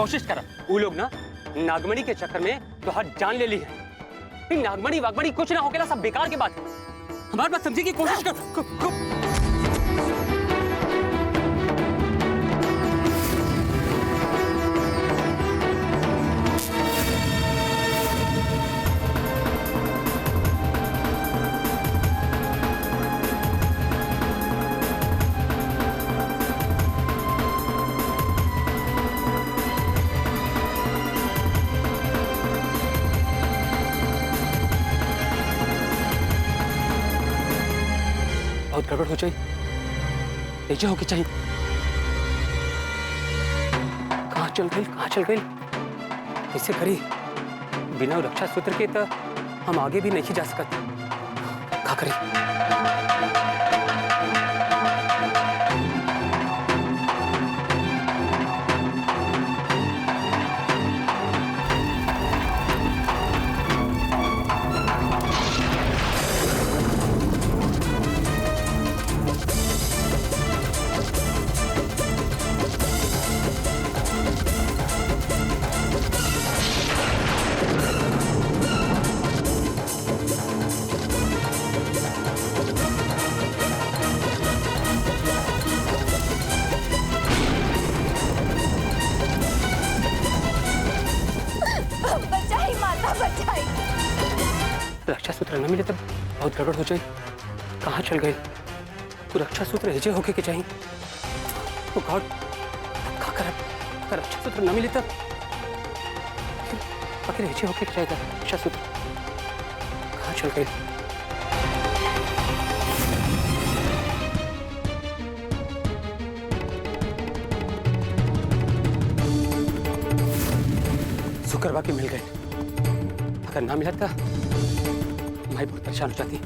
कोशिश करा। वो लोग ना नागमणि के चक्कर में तो हर जान ले ली है। नागमणि वागमणि कुछ ना होके ना, सब बेकार की बात है। हमारी बात समझने की कोशिश कर। बहुत गड़बड़ हो जाए, तेजा होगी चाहिए। कहाँ चल गई? कैसे करी? बिना रक्षा सूत्र के तो हम आगे भी नहीं जा सकते। क्या करें? रक्षा सूत्र न मिले तब बहुत गड़बड़ हो जाए। कहाँ चल गए? तो रक्षा सूत्र हेजे होके के चाहिए। तो गॉड, क्या कर? अगर रक्षा सूत्र न मिले तब आखिर हेजे होके के चाहिए। रक्षा सूत्र कहाँ चल गए? शुक्र बाकी मिल गए। अगर ना मिला था भाई बहुत परेशान हो जाती।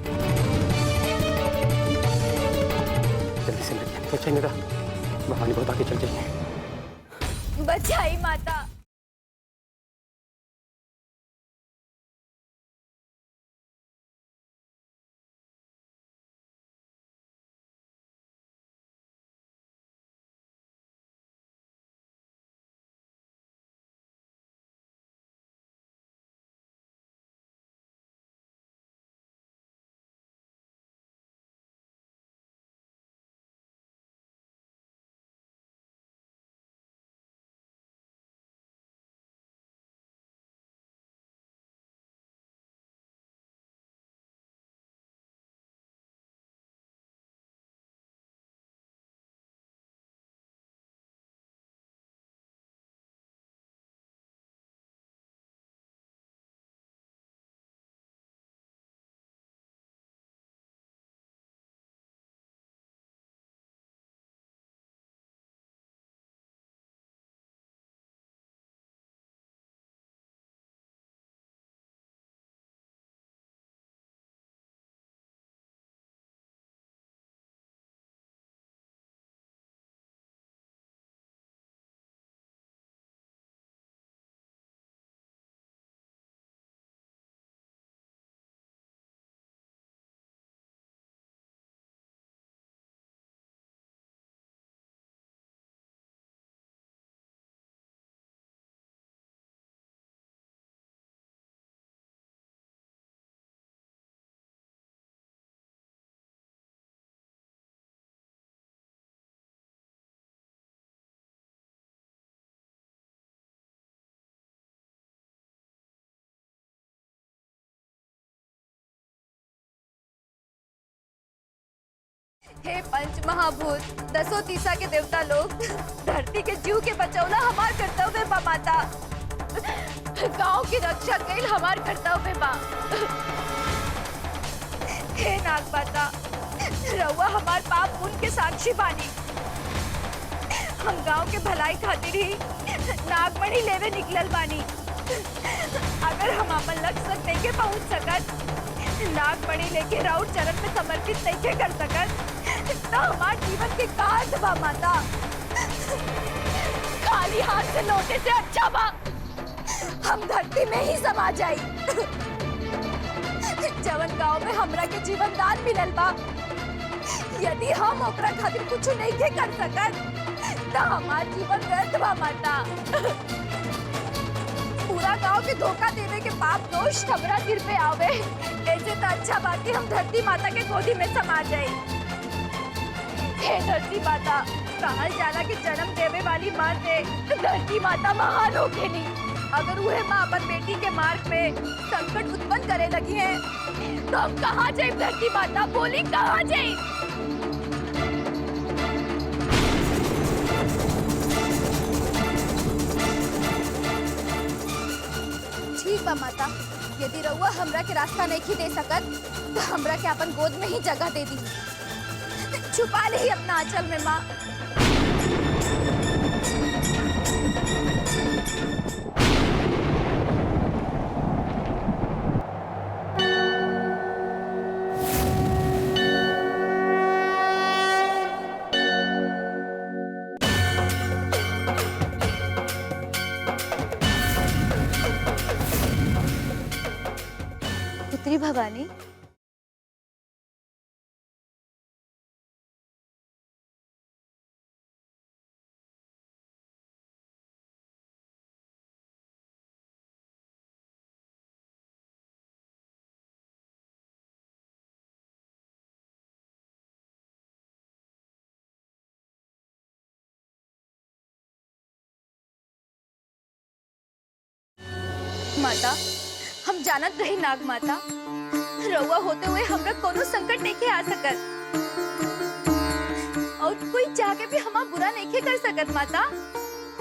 जल्दी से मेरे बच्चे मेरा भवानी बहुत आगे चल जाइए। बचाई माता। हे पंच महाभूत, दसों तीसा के देवता लोग, धरती के जीव के बचौला हमार कर्तव्य बा माता। गांव की रक्षा कैल हमार कर्तव्य बा। हे नाग माता, रउआ हमार पाप पुण्य के साक्षी बानी। हम गांव के भलाई खातिर ही नागमणि लेवे निकलल बानी। अगर हम अपन लक्ष्य तक नहीं के पहुंच सकत, नागमणि लेके राउत चरण में समर्पित नहीं के कर सकत, तो हमार जीवन के काल बा माता। खाली हाथ से लौटे से अच्छा बा हम धरती में ही समा जाई। जवन गांव में हमरा के जीवन दान मिलल बा, यदि हम ओकरा खातिर कुछ नहीं के कर सकत, तो हमार जीवन व्यर्थ बा माता। गांव के धोखा देवे के पाप दोष हमरा सिर पे आवे। ऐसे तो अच्छा बात है हम धरती माता के गोदी में समा जाए। हे धरती माता, कहा जाला कि जन्म देवे वाली माँ से धरती माता महान होके नहीं। अगर वह माँ अपन बेटी के मार्ग में संकट उत्पन्न करे लगी है तो हम कहाँ जाए? धरती माता बोली, कहाँ जाए? ठीक बा माता, यदि रउआ हमरा के रास्ता नहीं दे सकत तो हमरा के अपन गोद में ही जगह दे दी। छुपा ले ही अपना आंचल में माँ। पुत्री भवानी, माता हम जानत रही नाग माता, रउआ होते हुए हमरा कोनो संकट नहीं के आ सकत और कोई चाह के भी हमार बुरा नहीं के कर सकत। माता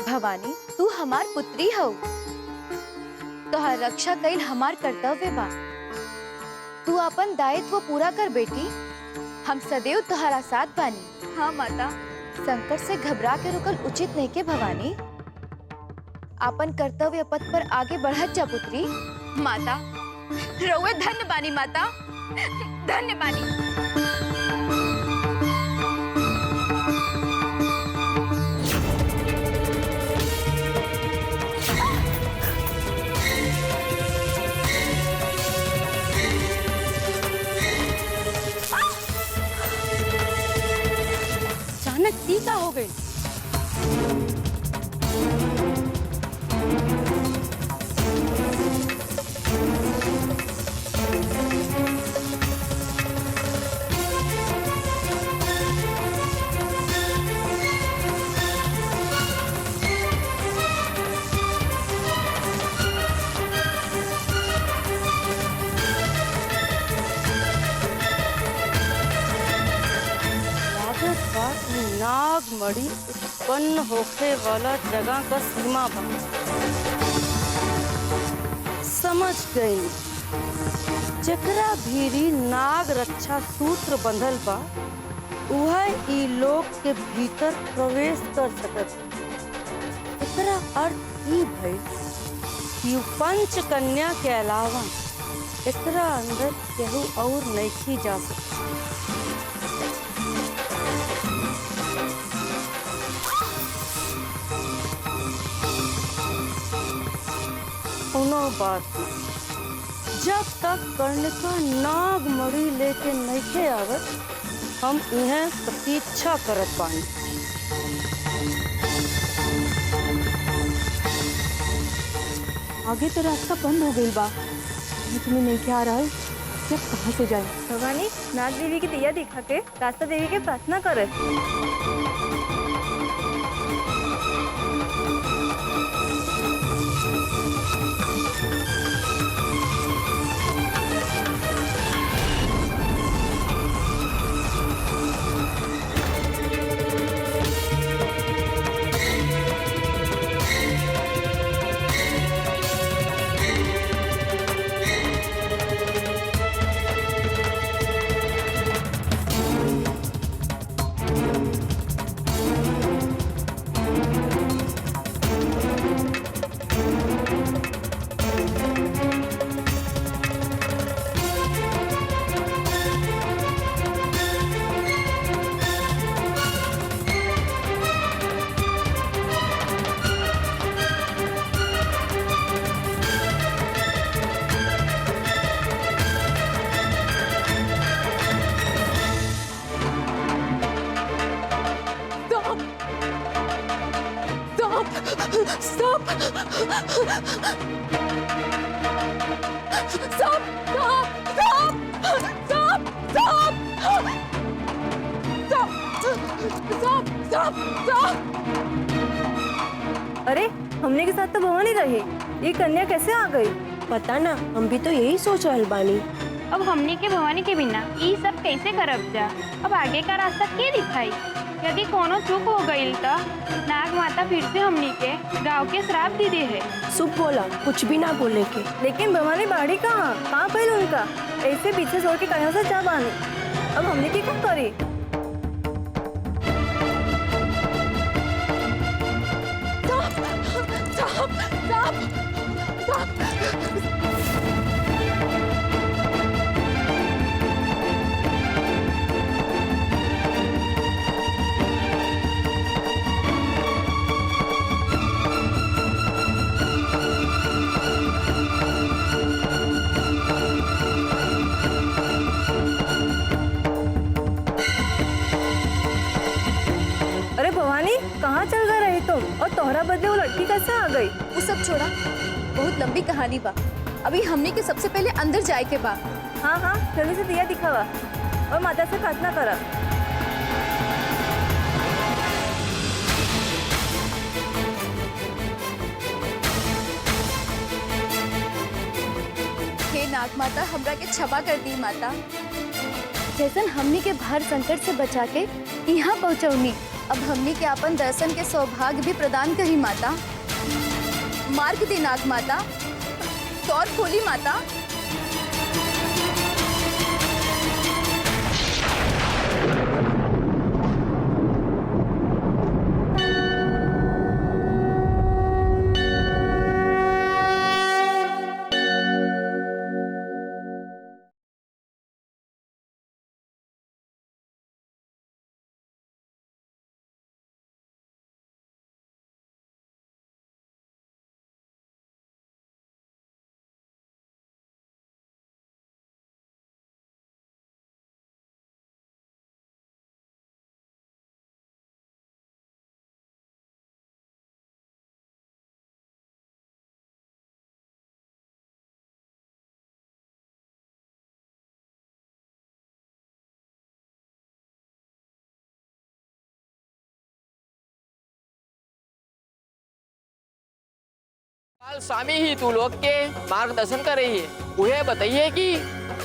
भवानी, तू हमार पुत्री हो, तोहर रक्षा कईल हमार कर्तव्य बा। तू अपन दायित्व पूरा कर बेटी, हम सदैव तुम्हारा साथ बानी। हाँ माता, संकट से घबरा के रुकल उचित नहीं के भवानी। अपन कर्तव्य पथ पर आगे बढ़त जा पुत्री। माता रउए धन्य बानी माता, धन्य बानी। अचानक टीका हो गई। नाग मणि उत्पन्न होखे वाला जगह का सीमा बा। समझ गई, जकरा भीरी नाग रक्षा सूत्र बंधल बा वह ई लोक के भीतर प्रवेश कर सकत। एकरा अर्थ ई भई कि पंच कन्या के अलावा एकरा अंदर केहू और नहीं जा सकता। बात जब तक कर्णिका नाग मणि लेके नहीं आवत हम इन्हें प्रतीक्षा करत बानी। आगे तो रास्ता बंद हो गई बा, तुम्हें नहीं क्या आ रहा है, जब कहाँ से जाए? भवानी, नाग देवी की दिया दिखा के रास्ता देवी के प्रार्थना करे। Stop! सांप सांप सांप सांप सांप सांप। अरे हमने के साथ तो भवानी रही, ये कन्या कैसे आ गई? पता ना, हम भी तो यही सोच रहल बानी। अब हमने के भवानी के बिना ये सब कैसे करब जा? अब आगे का रास्ता के दिखाई? यदि कोनो चूक हो गई तो नाग माता फिर से हमनी के गांव के श्राप दे दे है। शुभ बोला, कुछ भी ना बोले के। लेकिन भवानी बाड़ी कहाँ गई उनका? ऐसे पीछे छोड़ के कहाँ से जा बानी? अब हमने की क्या करी? सांप सांप सांप। अरे भवानी, कहाँ चल गए रही तुम? और तोहरा बदले वो लड़की कैसे आ गई? वो सब छोड़ा, बहुत लंबी कहानी बा। अभी हमने के सबसे पहले अंदर जाए के बा। हाँ, जल्दी से दिया दिखावा और माता से प्रार्थना करा। हे नाग माता, हमरा के क्षमा कर दी माता। जैसन हमनी के भार संकट से बचा के यहाँ पहुँचौनी, अब हमनी के अपन दर्शन के सौभाग्य भी प्रदान करी माता। मार्ग दे नाग माता, तौर खोली माता। काल स्वामी ही तू लोग के मार्गदर्शन कर रही है। उन्हें बताइए कि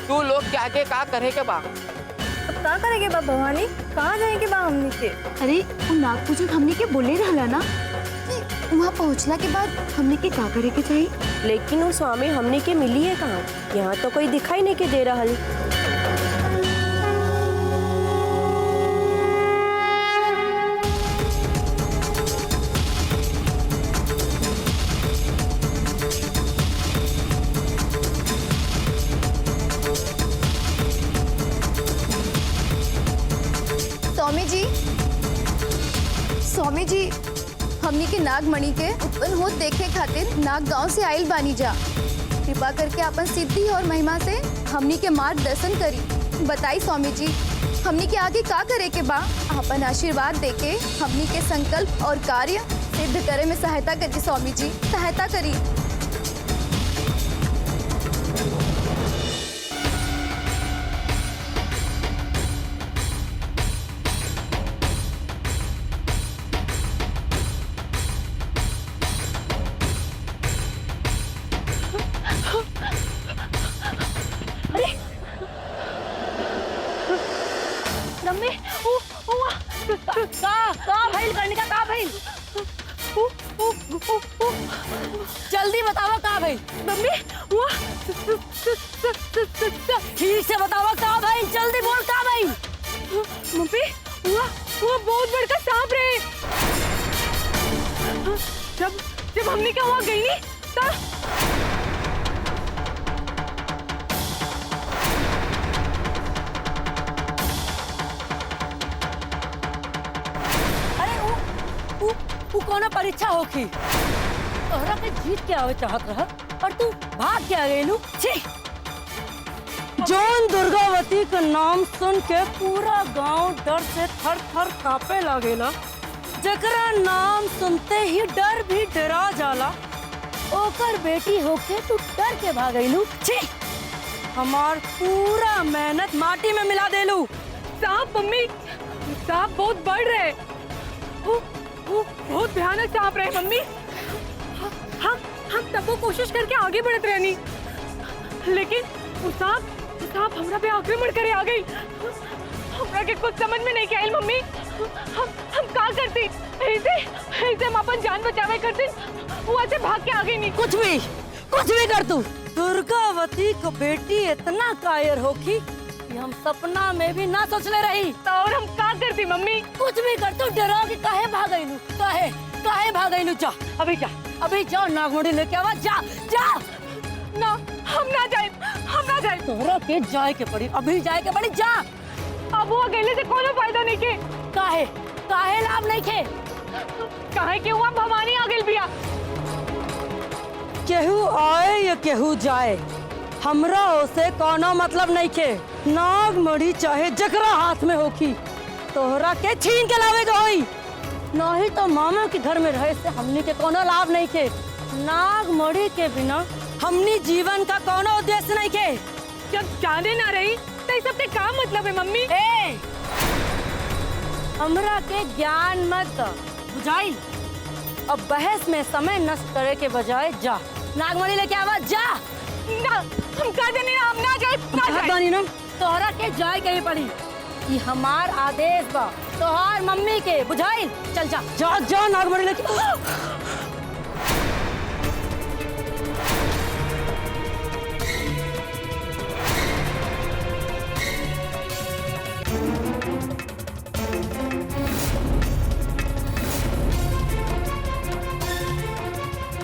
तू लोग क्या के का करे के बा। अब क्या करेंगे बा भवानी? कहाँ जाएंगे बा हमने के? अरे वो नाग पूजक हमने के बोले रहला ना कि वहाँ पहुँचला के बाद हमने के का करे के चाहिए। लेकिन वो स्वामी हमने के मिली है कहाँ? यहाँ तो कोई दिखाई नहीं के दे रहा। स्वामी जी, हमनी के नागमणि के उत्पन्न होत देखे खातिर नाग गांव से आइल बानी जा। कृपा करके अपन सिद्धि और महिमा से हमनी के मार्गदर्शन करी। बताई स्वामी जी, हमनी के आगे का करे के बा? अपन आशीर्वाद देके हमनी के संकल्प और कार्य सिद्ध करे में सहायता करी। स्वामी जी, सहायता करी। जल्दी बतावा का भाई। मम्मी, ठीक से बतावा का भाई, जल्दी बोल का भाई। मम्मी, वो बहुत बड़का सांप रहे। जब हमने क्या वहाँ गई नहीं तब कौन परीक्षा होगी? तोहरा के जीत के आवे चाहत रहा और तू भाग के आ गइलू। छी! जौन दुर्गावती का नाम सुन के पूरा गांव डर से थर थर कांपे लागेला, जकरा नाम सुनते ही डर भी डरा जाला, ओकर बेटी होके तू डर के भागैलू। छी, हमार पूरा मेहनत माटी में मिला देलू। सांप मम्मी, सांप बहुत बढ़ रहे, वो बहुत भयानक सांप रहे मम्मी। हम तब वो कोशिश करके आगे बढ़त रहनी, लेकिन वो सांप हमरा पे आक्रमण करे आ गई। हमरा के कुछ समझ में नहीं आयल मम्मी। हम का करती? ऐसे हम अपन जान बचावे करती, वो ऐसे भाग के आ गई नहीं। कुछ भी कर तू। दुर्गावती को बेटी इतना कायर होगी कि हम सपना में भी ना सोचले रही। तो और हम का करती मम्मी? कुछ भी कर तू, डरा के काहे भागैलू? काहे भागैलू? जा अभी जा नागमणि लेके आवा। जा ना, हम ना जाए। तोहरा के जाए के पड़ी, अभी जाए के पड़ी। जा। अब वो अकेले से कोनो फायदा नहीं के। काहे लाभ नहीं खे? काहे के हुआ भवानी आ गई बिया। केहू आए या केहू जाए, हमरा ओसे कोनो मतलब नहीं खे। नागमणि चाहे जकरा हाथ में होखी, तोहरा के छीन के लावे के होई। नहीं तो मामा के घर में रहे से हमनी के कोनो लाभ नहीं खे। नागमणि के बिना हमनी जीवन का कोनो उद्देश्य नहीं खे। जब जाने ना रही तो इस सबसे का मतलब है मम्मी? हमरा के ज्ञान मत द, बुझाई? अब बहस में समय नष्ट करे के बजाय जा नागमणि लेके आवा। जा। ना, हम का जाने, हम ना जाए। ना तोहरा के जाए के ही पड़ी। ये हमार आदेश बा, तोहार मम्मी के, बुझाई? चल जा नागमणि लेके।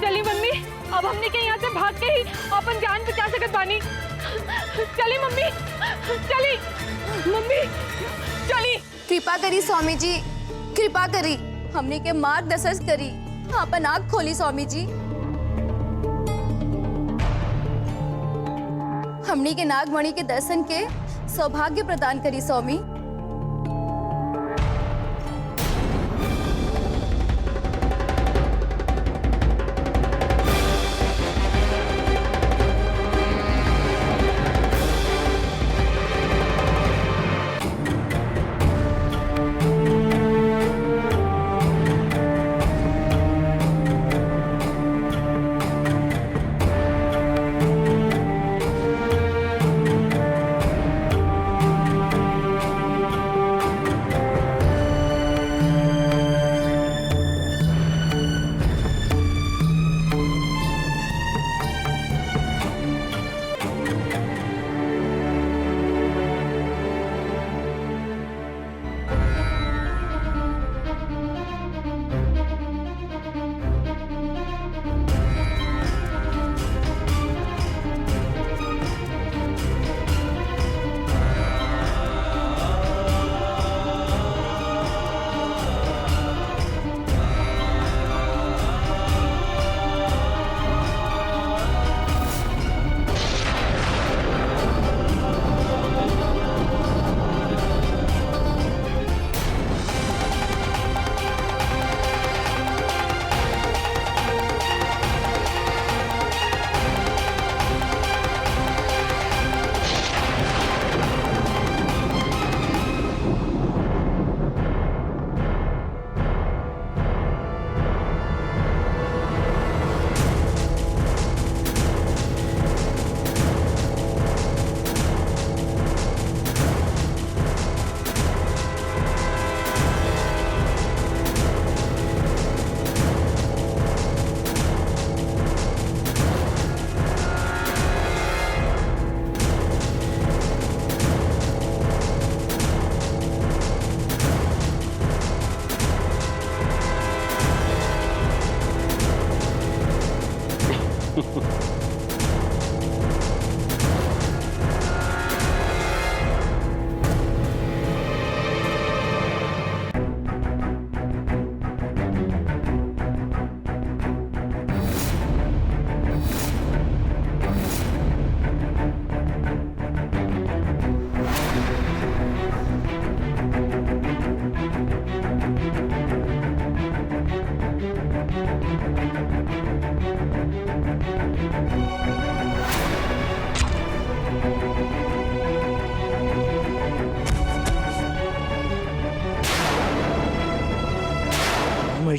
चली मम्मी, अब हमने के यहाँ से भाग के ही अपन जान बचा सकत बानी। चली मम्मी, चली। कृपा करी स्वामी जी, कृपा करी, हमने के मार्गदर्शन करी, अपन आँख खोली स्वामी जी। हमने के नागमणि के दर्शन के सौभाग्य प्रदान करी स्वामी।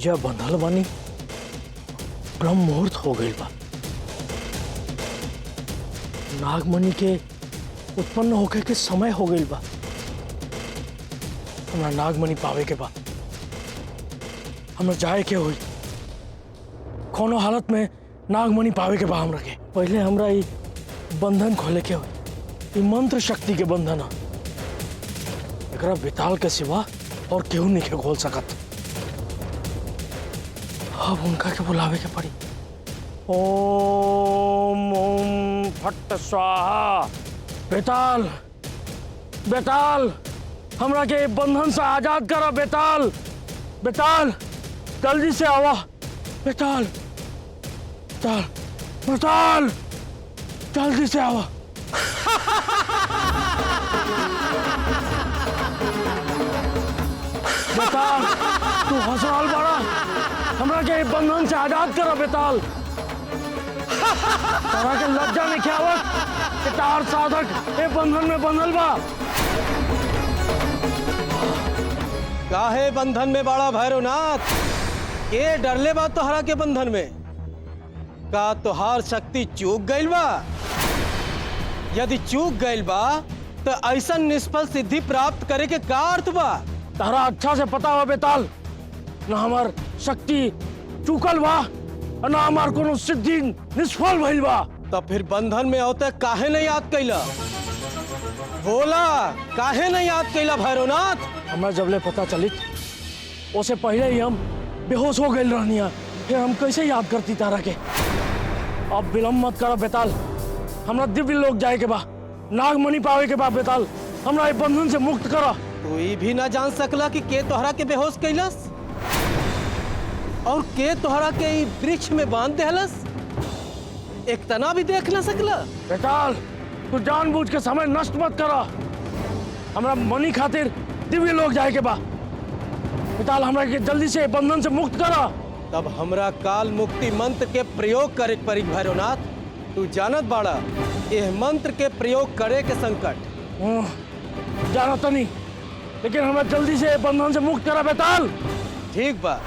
एजा बंधल बानी, ब्रह्म मुहूर्त हो गई बा। नागमणि के उत्पन्न होके के समय हो गई बा। हमरा नागमणि पावे के बा, हमरा जाए के हुई। कोनो हालत में नागमणि पावे के बा हमरा के। पहले हमरा ई बंधन खोले के हुई। ई मंत्र शक्ति के बंधन है, एकरा बेताल के सिवा और केहू नहीं के खोल सकत। अब उनका के बुलावे के पड़ी। ओम ओम फट स्वाहा। बेताल, बेताल, हमरा के बंधन से आजाद करा। बेताल, बेताल, जल्दी से आवा। बेताल, बेताल, बेताल, जल्दी से आवा। बेताल, तू हंसवाल बड़ा, हमरा के बंधन से आजाद करा। बेताल, तारा के लज्जा में क्या आवत कि तार साधक ए बंधन में बंधल बा। काहे बंधन में बड़ा भैरवनाथ? के डरले बा तोहरा के बंधन में? का तोहार शक्ति चूक गइल बा? यदि चूक गइल बा तो ऐसा निष्फल सिद्धि प्राप्त करे के का अर्थ बा? तारा अच्छा से पता बा बेताल, ना हमार शक्ति चूकल बा और ना हमार कोनो सिद्धि निष्फल भइल बा। तो फिर बंधन में होते काहे नहीं याद कैला? बोला, काहे नहीं याद कैला भैरवनाथ? हमरा जबले पता चलित उससे पहले ही हम बेहोश हो गए रहनिया, फिर हम कैसे याद करती तारा के। अब विलम्ब मत करो बेताल, हमरा दिव्य लोक जाए के बा, नागमणि पावे के बा। बेताल, हमरा ये बंधन से मुक्त करा। तू ई भी ना जान सकला कि के तोहरा के बेहोश कैलस और के तोहरा के ई वृक्ष में बांध देहलस? एक तना भी देख ना सकला? बेताल, तू जानबूझ के समय नष्ट मत करा। हमरा मणि खातिर दिव्य लोक जाए के बा। बेताल, हमरा के जल्दी से बंधन से मुक्त करा। तब हमरा काल मुक्ति मंत्र के प्रयोग करे पड़ी भैरवनाथ। तू जानत बाड़ा यह मंत्र के प्रयोग करे के संकट। जाना तो नहीं, लेकिन हमें जल्दी से बंधन से मुक्त करा। बेताल, ठीक बा।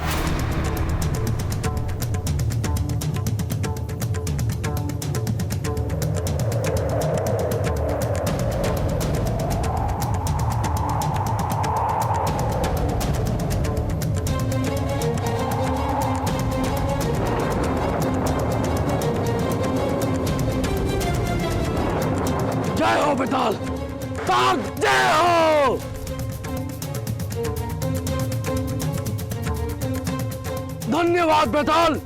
जय हो बेताल, ताक जय हो। धन्यवाद बेताल।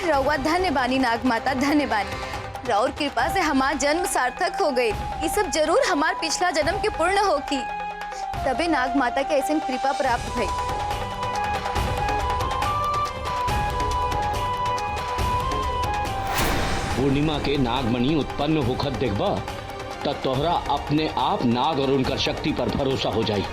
रउआ धन्य बानी नाग माता, धन्य बानी। रउर कृपा से हमार जन्म सार्थक हो गई। ये सब जरूर हमार पिछला जन्म के पूर्ण होगी, तबे नाग माता के ऐसे कृपा प्राप्त भई। पूर्णिमा के नागमणि उत्पन्न होखत देखबा त तोहरा अपने आप नाग और उनकर शक्ति पर भरोसा हो जाई।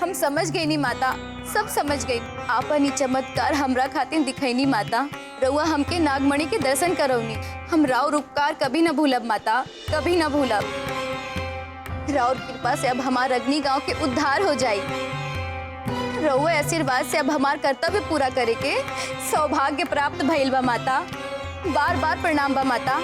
हम समझ गई नी माता, सब समझ गई। आपन ही चमत्कार हमरा खातिर दिखैनी माता। रउआ हमके नागमणि के दर्शन करौनी। हम राउर उपकार कभी न भूलब माता, कभी न भूलब। राउर कृपा से अब हमार अग्नि गांव के उद्धार हो जाई। रउआ आशीर्वाद से अब हमार कर्तव्य पूरा करे के सौभाग्य प्राप्त भइल बा माता। बार बार प्रणाम बा माता।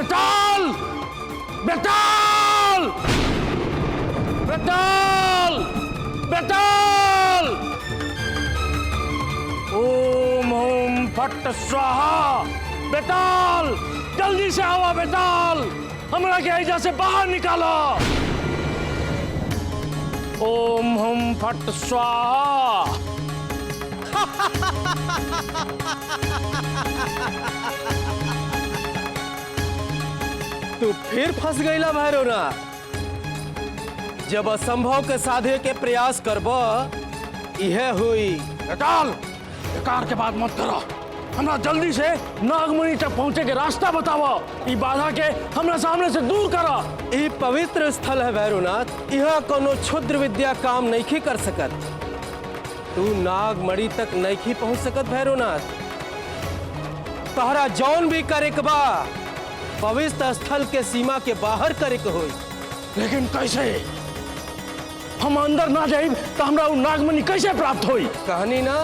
बेताल बेताल बेताल बेताल ओम ओम फट स्वाहा। बेताल जल्दी से आवा बेताल, हमरा के एजा से बाहर निकालो। ओम हम फट स्वाहा। तू फिर फंस गईला भैरवनाथ। जब असंभव के साधे के प्रयास करब यह हुई। बेताल बेकार के बात मत करो, हमरा जल्दी से नागमणि तक पहुंचे के रास्ता बताओ। ई बाधा के हमरा सामने से दूर करो। ई पवित्र स्थल है भैरवनाथ, यहाँ कोनो क्षुद्र विद्या काम नहीं कर सकत। तू नागमणि तक नहीं पहुंच सकत भैरवनाथ। तहरा जौन भी करे के बा पवित्र स्थल के सीमा के बाहर करे के होई। लेकिन कैसे? हम अंदर ना जाए तो हमरा उ नागमणि कैसे प्राप्त होई? कहानी ना,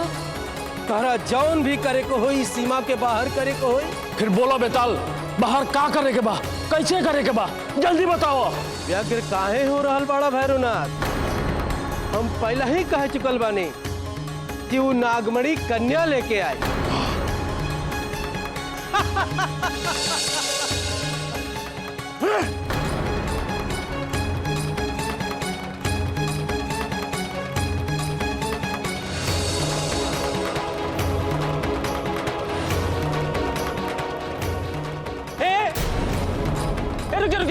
तहरा जौन भी करे को होई सीमा के बाहर करे को होई। फिर बोलो बेताल, बाहर का करे के बा, कैसे करे के बा, जल्दी बताओ। व्यग्र काहे हो रहल बाड़ा भैरवनाथ? हम पहले ही कह चुकल बानी कि वो नागमणि कन्या लेके आई।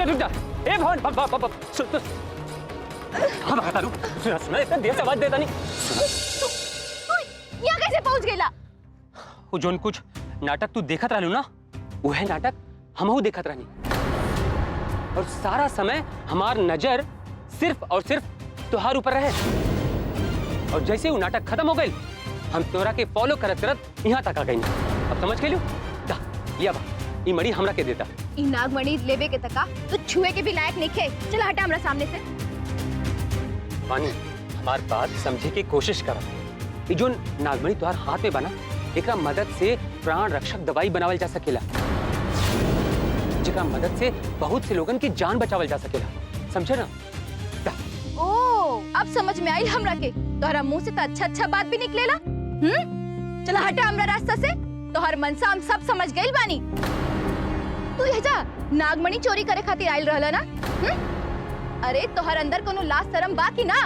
रुक जा। ए भवन सुन हाँ बता दूं, सुना इतना देर से आवाज देता नहीं। यहाँ कैसे पहुँच गेला? वो जोन कुछ नाटक तू देखत रहलू ना, वो है नाटक हमहू देखत रहनी। और सारा समय हमार नजर सिर्फ और सिर्फ तुहार ऊपर रहे। और जैसे वो नाटक खत्म हो गई, हम तोरा के फॉलो करत करत यहाँ तक आ गई। अब समझ के लियो दा लिया बा ई मड़ी हमरा के देता। ई नागमणि लेवे के तका तू छुए के भी लायक नहीं खे। चल हटा हमरा सामने से। वानी हमार बात समझे की कोशिश कर। ई जो नागमणि तुहार हाथ में बना, एकरा मदद से प्राण रक्षक दवाई बनावल जा सकेला, जेकरा मदद से बहुत से लोगन की जान बचावल जा सकेला। समझे ना? ओ अब समझ में आई हमरा के। तोहरा मुंह से तो अच्छा अच्छा बात भी निकलेला। चला हटा हमरा रास्ता से। तोहर मनसा हम सब समझ गइल बानी। तू एजा नागमणि चोरी करे खातिर आइल रहला ना? अरे तोहर अंदर कोनो लाज शरम बा कि ना?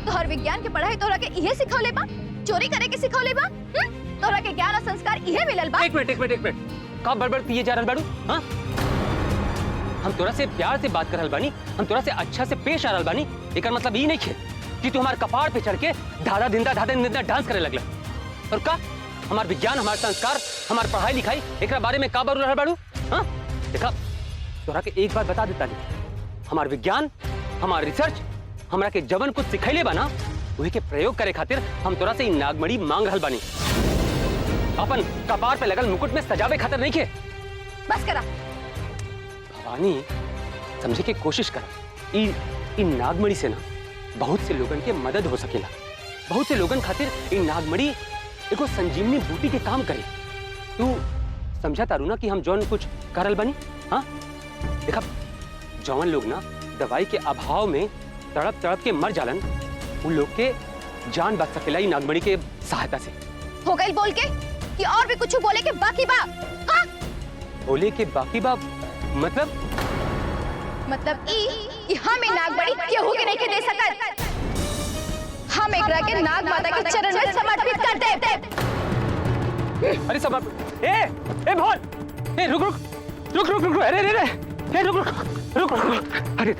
तोहर विज्ञान के पढ़ाई तोहरा के इहे सिखौले बा? चोरी करे के सिखौले बा? तोहरा के ज्ञान और संस्कार इहे मिलल बा? एक मिनट का बड़बड़ पिए जा रहल बाड़ू? हाँ, हम तोरा से प्यार से बात कर रहल बानी, हम तोरा से अच्छा से पेश आ रहल बानी। एकर मतलब ई नहीं है कि तू हमारे कपाड़ पे चढ़ के धाधा दिंदा डांस करे लगला। और का हमार विज्ञान, हमार संस्कार, हमार पढ़ाई लिखाई एकरा बारे में का बारू रहल बाड़ू? हाँ देखा, तोरा के एक बात बता देता नहीं, हमार विज्ञान, हमार रिसर्च हमरा के जवन कुछ सिखैले बना वही के प्रयोग करे खातिर हम तोरा से नागमणि मांग रहल बानी। अपन कपार पे लगल मुकुट में सजावे खातिर नहीं के। बस करा भवानी, समझे के कोशिश कर। ई नागमणि से ना बहुत से लोगन के मदद हो सकेला। बहुत से लोगन खातिर ई नागमणि एगो संजीवनी बूटी के काम करे। तू समझा तारू ना कि हम जौन कुछ करल बनी? हाँ देखा, जौन लोग ना दवाई के अभाव में तड़प तड़प के मर जालन, उन लोग के जान बच सकेला ई नागमणि के सहायता से। हो गई बोल के कि और भी कुछ बोले के बाकी बा? हाँ? बोले के बाकी बा मतलब ई कि हम नागमणि केहू के नहीं के दे सकत। हम एकरा के नाग माता के चरण में समर्पित कर दे। अरे समर्पित? ए भवन, ए रुक अरे रुक। अरे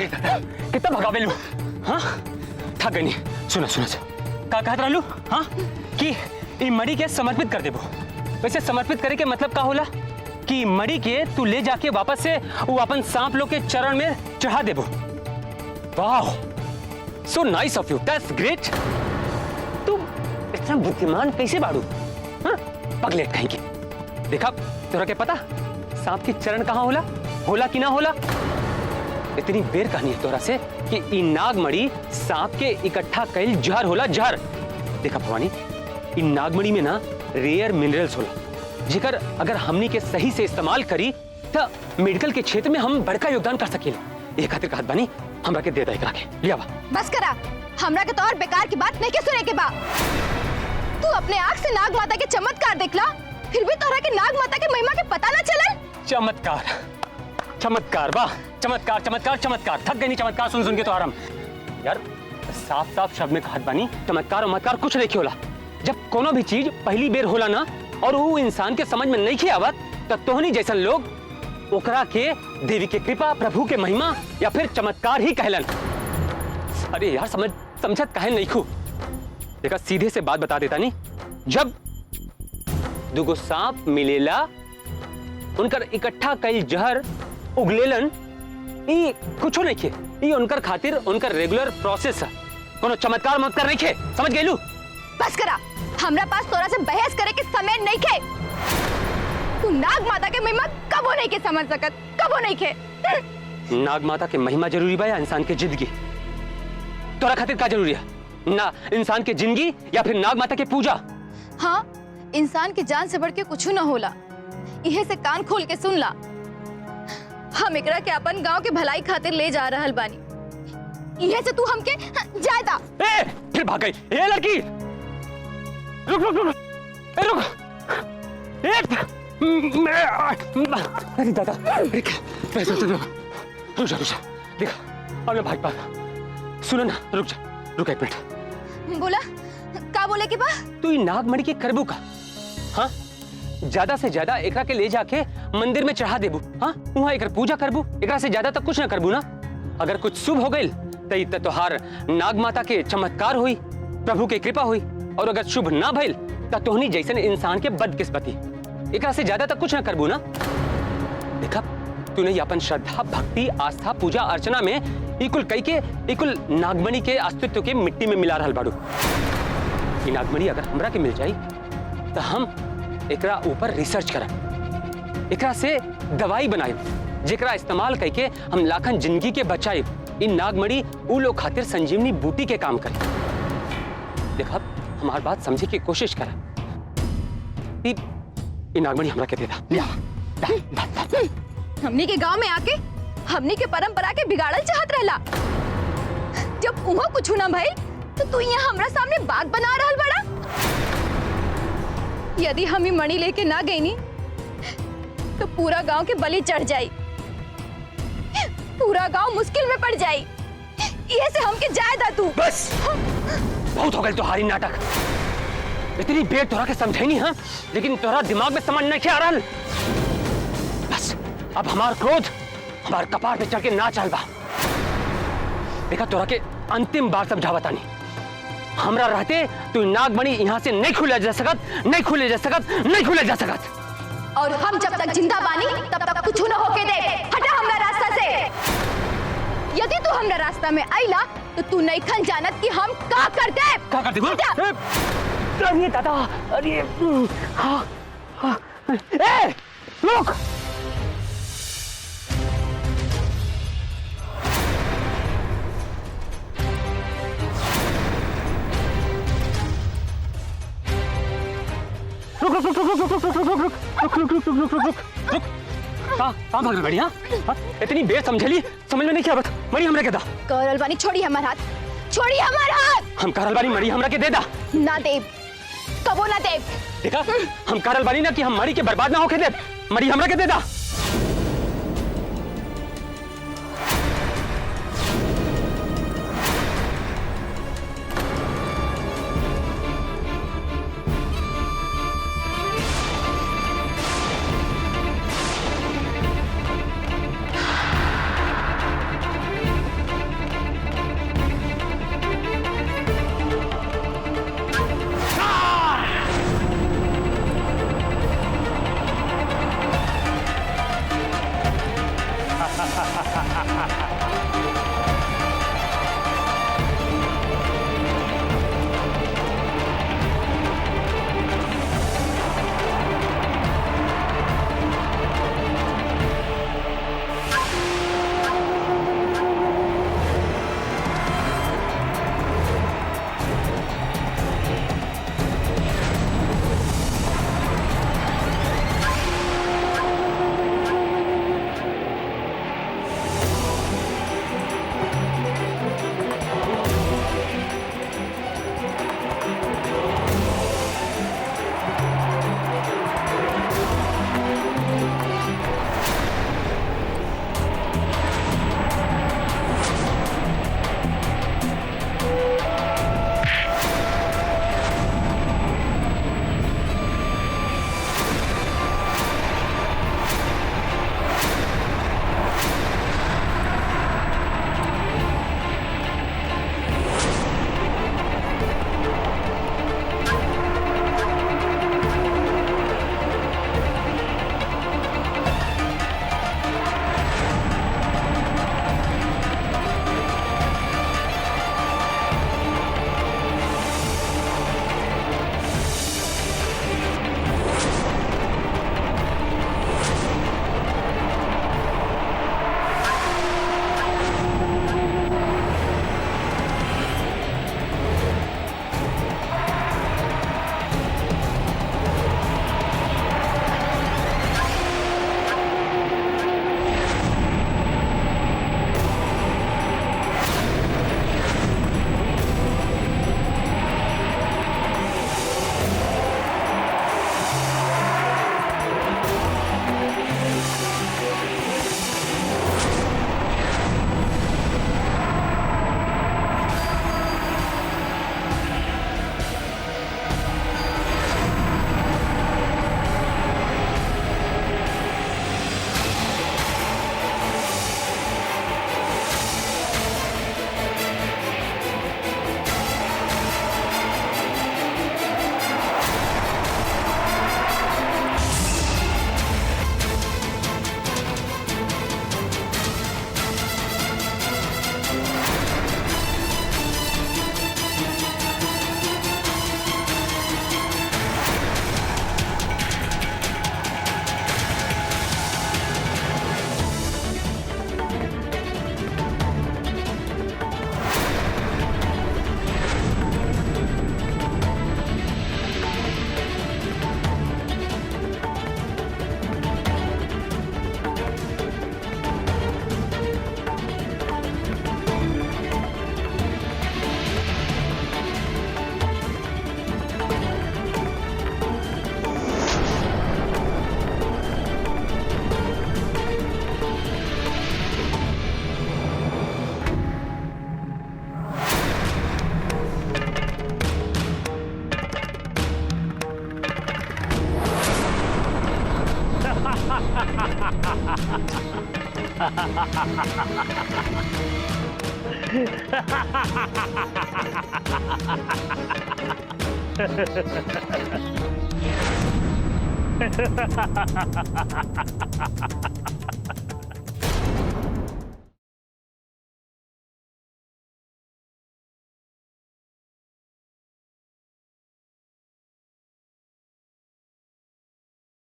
दादा कितना भगावे लू? हाँ थक गई। सुना का कहत रहलू? हाँ कि ई मड़ी के समर्पित कर देबो। वैसे समर्पित करे के मतलब का होला? कि मड़ी के तू ले जाके वापस से वो अपन सांप लोग के चरण में चढ़ा देबो। वाह, so nice of you, that's great. तू इतना बुद्धिमान कैसे बाड़ू? हाँ पगलेट कहीं की। देखा तोरा के पता सांप की चरण कहाँ होला कि ना होला? इतनी बेर कहानी है तोरा से कि ई नागमणि सांप के इकट्ठा कैल जहर होला, जहर। देखा भवानी, इन नागमणि में ना रेयर मिनरल्स होला जेकर अगर हमनी के सही से इस्तेमाल करी तो मेडिकल के क्षेत्र में हम बड़का योगदान कर सकेला। एक खातिर कहत बानी हमरा के दे दे एकरा के लिया बा। बस करा, हमरा के तो और बेकार की बात नहीं के सुने के बा। तू अपने आँख से नाग माता के चमत्कार देखला, फिर भी तोहरा के नाग माता के महिमा के पता ना चलल। चमत्कार चमत्कार वाह, चमत्कार चमत्कार चमत्कार। थक गई नहीं चमत्कार सुन सुन के तो आराम। यार साफ साफ शब्द में कहत बानी चमत्कार चमत्कार कुछ नहीं होला। जब कोनो भी चीज पहली बेर होला ना और वो इंसान के समझ में नहीं आवत तो तोहनी जैसन लोग ओकरा के देवी के कृपा, प्रभु के महिमा या फिर चमत्कार ही कहलन। अरे यार समझत काहे नहीं खू। देखा सीधे से बात बता देता नहीं, जब दुगो सांप मिलेला उनकर इकट्ठा कई जहर उगलेलन, ई कुछो नहीं खे, ई उनकर खातिर उनकर रेगुलर प्रोसेस है, कोनो चमत्कार मत्कार नहीं खे। समझ गइलू? बस करा, हमरा पास तोरा से बहस करे के समय नहीं खे। तू नाग माता के महिमा कबो नहीं के समझ सकत, कबो नहीं खे। नाग माता के महिमा जरूरी बा या इंसान के जिंदगी? तोरा खातिर का जरूरी है ना, इंसान के जिंदगी या फिर नाग माता के पूजा? हाँ, इंसान के जान से बढ़ के कुछ न होला, इहे से कान खोल के सुन ला। हम एकरा के अपन गांव के भलाई खातिर ले जा रहल बानी, इहे से तू हमके जायदा। ए, फिर भाग गई। ए लड़की, रुक रुक रुक, ए रुक। अरे दादा, रुक जा देखा, अब मैं भाग पाऊंगा। सुनो ना, रुक एक मिनट। बोला का बोले के बा? तू नागमणि के करबू का? हाँ, ज्यादा से ज्यादा एकरा के ले जाके मंदिर में चढ़ा देबू। हाँ, वहाँ एकर पूजा करबू, एकरा से ज्यादा तक कुछ ना करबू ना। अगर कुछ शुभ हो गई तो तोहार नाग माता के चमत्कार हुई, प्रभु के कृपा हुई, और अगर शुभ ना भइल तो तोहनी जैसन इंसान के बदकिस्मती। एकरा से ज्यादा तक कुछ ना करबू ना। देखा तूने अपन श्रद्धा, भक्ति, आस्था, पूजा अर्चना में इकुल कई के इकुल नागमणि के अस्तित्व के मिट्टी में मिला रहल बाड़ू। ये नागमणि अगर हमरा के मिल जाई तो हम एकरा ऊपर रिसर्च करब, एकरा से दवाई बनाएब, जेकरा इस्तेमाल करके हम लाखन जिंदगी के बचाएब। इन नागमणि उ लोग खातिर संजीवनी बूटी के काम करे। देखा हमार बात समझे की कोशिश कर। नागमणि हमरा के दे दा। हमनी के गांव में आके हमनी के परंपरा के बिगाड़ल चाहत रहला। जब उहो कुछ ना भइल तो तू यहाँ हमरा सामने बात बना रहल बड़ा। यदि हम ही मणि लेके ना गईनी तो पूरा गांव के बलि चढ़ जाई, पूरा गांव मुश्किल में पड़ जाई। ये से हमके जायदा तू। बस बहुत हो गई तुम्हारी नाटक। इतनी बेर तोरा के समझे नहीं है, लेकिन तोरा दिमाग में समझ नहीं आ रहा। बस अब हमार क्रोध हमार कपार पे चढ़ के ना चल बा। देखा तोरा के अंतिम बार समझावता नहीं, हमरा रहते तू नागमणि यहाँ से नहीं खुले जा सकत, नहीं खुले जा सकत, नहीं खुले जा सकत। और हम जब तक जिंदा बानी तब तक कुछ न होके दे। हटा हमरा रास्ता से। यदि तू हमरा रास्ता में आइला तो तू नहीं खन जानत कि हम का करते। क्या करते बोल? अरे दादा, अरे हाँ हाँ, ए रुक। रुक कहाँ भाग रही बढ़िया? इतनी बेर समझली, समझ में नहीं क्या बात। मरी हमरा के दा। करल बानी, छोड़ी हमार हाथ, छोड़ी हमार हाथ। हम करल बानी, मरी हमरा के दे दा। ना देव, कबो ना देव। देखा हम करल बानी ना कि हम मरी के बर्बाद ना होके दे, मरी हमरा के दे दा।